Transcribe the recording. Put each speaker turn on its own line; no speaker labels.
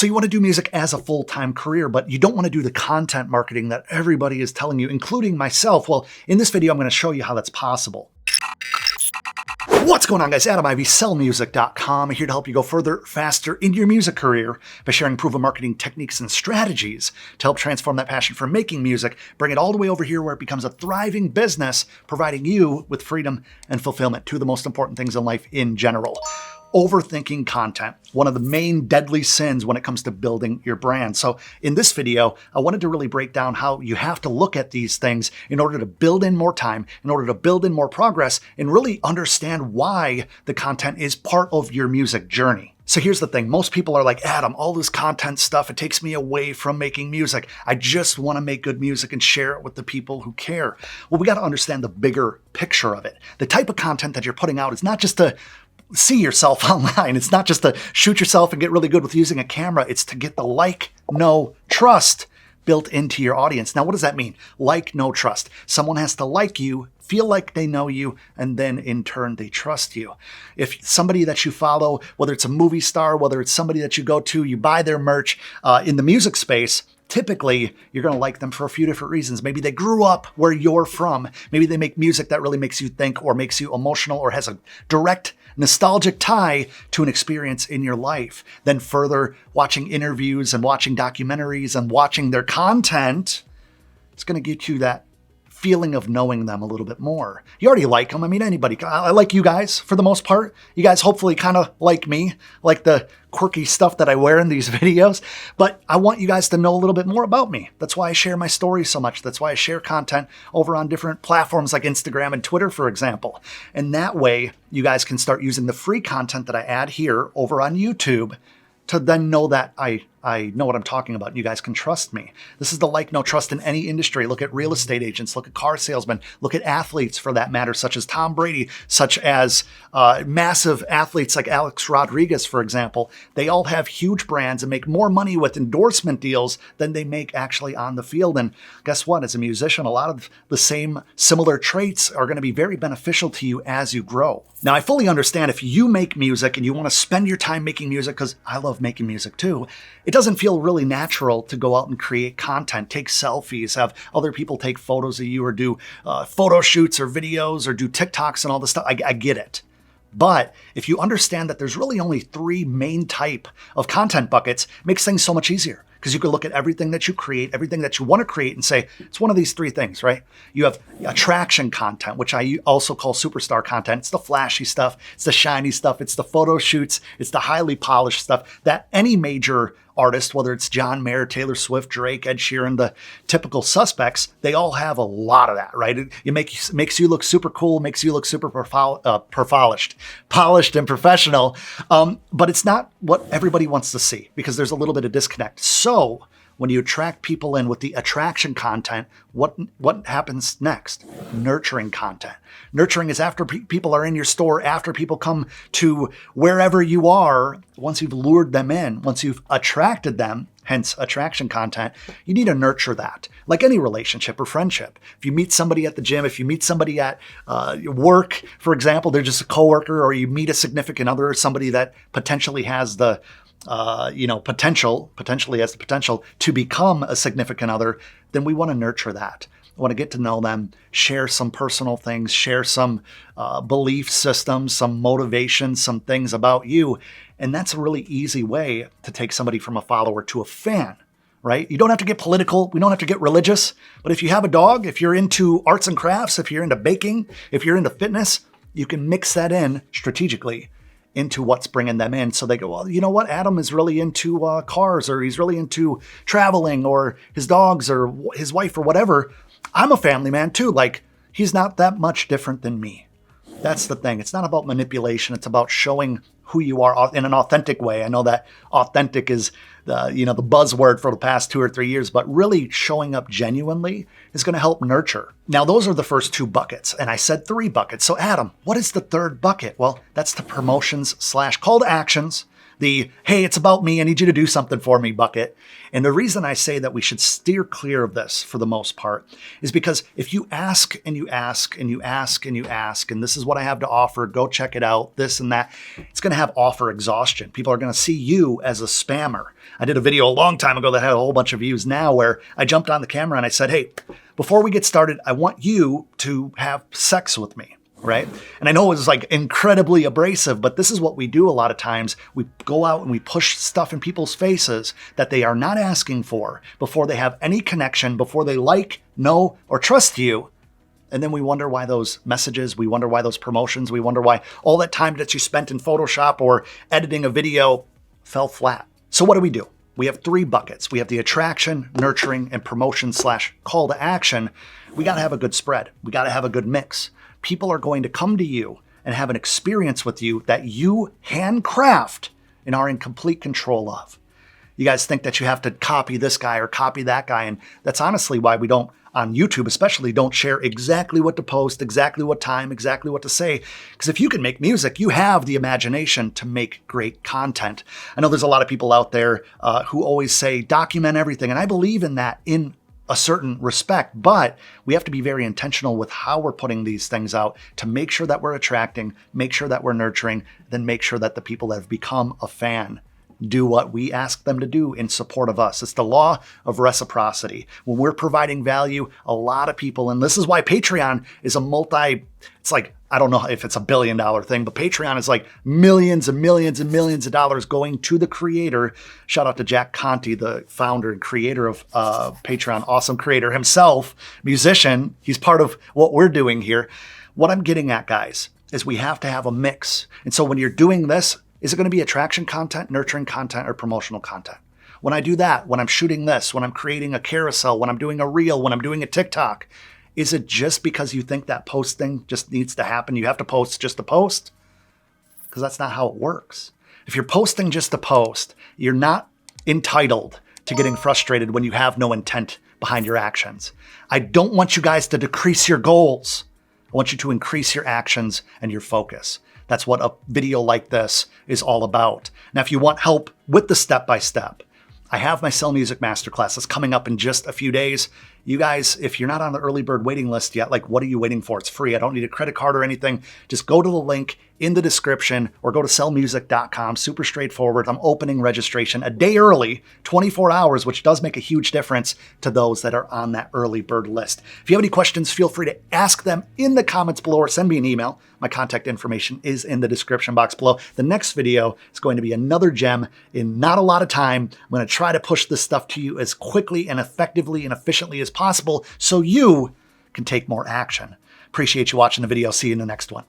So you want to do music as a full-time career, but you don't want to do the content marketing that everybody is telling you, including myself. Well, in this video, I'm going to show you how that's possible. What's going on, guys? Adam Ivy, sellmusic.com, here to help you go further, faster in your music career by sharing proven marketing techniques and strategies to help transform that passion for making music, bring it all the way over here where it becomes a thriving business, providing you with freedom and fulfillment, two of the most important things in life in general. Overthinking content, one of the main deadly sins when it comes to building your brand. So in this video, I wanted to really break down how you have to look at these things in order to build in more time, in order to build in more progress, and really understand why the content is part of your music journey. So here's the thing. Most people are like, Adam, all this content stuff, it takes me away from making music. I just want to make good music and share it with the people who care. Well, we got to understand the bigger picture of it. The type of content that you're putting out is not just to see yourself online. It's not just to shoot yourself and get really good with using a camera. It's to get the like, know, trust built into your audience. Now, what does that mean? Like, know, trust. Someone has to like you, feel like they know you, and then in turn, they trust you. If somebody that you follow, whether it's a movie star, whether it's somebody that you go to, you buy their merch in the music space, typically, you're going to like them for a few different reasons. Maybe they grew up where you're from. Maybe they make music that really makes you think or makes you emotional or has a direct nostalgic tie to an experience in your life. Then further, watching interviews and watching documentaries and watching their content, it's going to get you that feeling of knowing them a little bit more. You already like them. I mean, anybody. I like you guys for the most part. You guys hopefully kind of like me, like the quirky stuff that I wear in these videos. But I want you guys to know a little bit more about me. That's why I share my stories so much. That's why I share content over on different platforms like Instagram and Twitter, for example. And that way, you guys can start using the free content that I add here over on YouTube to then know that I know what I'm talking about and you guys can trust me. This is the like, no, trust in any industry. Look at real estate agents, look at car salesmen, look at athletes for that matter, such as Tom Brady, such as massive athletes like Alex Rodriguez, for example. They all have huge brands and make more money with endorsement deals than they make actually on the field. And guess what? As a musician, a lot of the same similar traits are going to be very beneficial to you as you grow. Now, I fully understand if you make music and you want to spend your time making music, because I love making music too, it doesn't feel really natural to go out and create content, take selfies, have other people take photos of you or do photo shoots or videos or do TikToks and all this stuff. I get it. But if you understand that there's really only three main type of content buckets, it makes things so much easier. Because you can look at everything that you create, everything that you want to create and say, it's one of these three things, right? You have attraction content, which I also call superstar content. It's the flashy stuff. It's the shiny stuff. It's the photo shoots. It's the highly polished stuff that any major artist, whether it's John Mayer, Taylor Swift, Drake, Ed Sheeran, the typical suspects, they all have a lot of that, right? It makes you look super cool, makes you look super polished and professional. But it's not what everybody wants to see because there's a little bit of disconnect. So when you attract people in with the attraction content, what happens next? Nurturing content. Nurturing is after people are in your store, after people come to wherever you are, once you've lured them in, once you've attracted them, hence attraction content, you need to nurture that. Like any relationship or friendship. If you meet somebody at the gym, if you meet somebody at work, for example, they're just a coworker, or you meet a significant other, or somebody that potentially has the potentially has the potential to become a significant other, then we want to nurture that. I want to get to know them, share some personal things, share some belief systems, some motivation, some things about you. And that's a really easy way to take somebody from a follower to a fan, right? You don't have to get political. We don't have to get religious. But if you have a dog, if you're into arts and crafts, if you're into baking, if you're into fitness, you can mix that in strategically into what's bringing them in. So they go, well, you know what? Adam is really into cars, or he's really into traveling, or his dogs, or his wife, or whatever. I'm a family man too. Like, he's not that much different than me. That's the thing. It's not about manipulation. It's about showing who you are in an authentic way. I know that authentic is the buzzword for the past 2 or 3 years, but really showing up genuinely is going to help nurture. Now, those are the first two buckets, and I said 3 buckets. So Adam, what is the third bucket? Well, that's the promotions / call to actions, the, hey, it's about me, I need you to do something for me bucket. And the reason I say that we should steer clear of this for the most part is because if you ask and you ask and you ask and you ask, and this is what I have to offer, go check it out, this and that, it's going to have offer exhaustion. People are going to see you as a spammer. I did a video a long time ago that had a whole bunch of views now where I jumped on the camera and I said, hey, before we get started, I want you to have sex with me. Right? And I know it's like incredibly abrasive, but this is what we do a lot of times. We go out and we push stuff in people's faces that they are not asking for before they have any connection, before they like, know, or trust you. And then we wonder why those messages, we wonder why those promotions, we wonder why all that time that you spent in Photoshop or editing a video fell flat. So what do? We have 3 buckets. We have the attraction, nurturing, and promotion / call to action. We got to have a good spread. We got to have a good mix. People are going to come to you and have an experience with you that you handcraft and are in complete control of. You guys think that you have to copy this guy or copy that guy, and that's honestly why we don't, on YouTube especially, don't share exactly what to post, exactly what time, exactly what to say. Because if you can make music, you have the imagination to make great content. I know there's a lot of people out there who always say, document everything, and I believe in that in a certain respect, but we have to be very intentional with how we're putting these things out to make sure that we're attracting, make sure that we're nurturing, then make sure that the people that have become a fan do what we ask them to do in support of us. It's the law of reciprocity. When we're providing value, a lot of people, and this is why Patreon is it's like, I don't know if it's $1 billion thing, but Patreon is like millions and millions and millions of dollars going to the creator. Shout out to Jack Conte, the founder and creator of Patreon, awesome creator himself, musician. He's part of what we're doing here. What I'm getting at, guys, is we have to have a mix. And so when you're doing this, is it going to be attraction content, nurturing content, or promotional content? When I do that, when I'm shooting this, when I'm creating a carousel, when I'm doing a reel, when I'm doing a TikTok, is it just because you think that posting just needs to happen? You have to post just to post? Because that's not how it works. If you're posting just to post, you're not entitled to getting frustrated when you have no intent behind your actions. I don't want you guys to decrease your goals. I want you to increase your actions and your focus. That's what a video like this is all about. Now, if you want help with the step-by-step, I have my Sell Music Masterclass that's coming up in just a few days. You guys, if you're not on the early bird waiting list yet, like, what are you waiting for? It's free. I don't need a credit card or anything. Just go to the link in the description or go to sellmusic.com. Super straightforward. I'm opening registration a day early, 24 hours, which does make a huge difference to those that are on that early bird list. If you have any questions, feel free to ask them in the comments below or send me an email. My contact information is in the description box below. The next video is going to be another gem in not a lot of time. I'm going to try to push this stuff to you as quickly and effectively and efficiently as possible so you can take more action. Appreciate you watching the video. See you in the next one.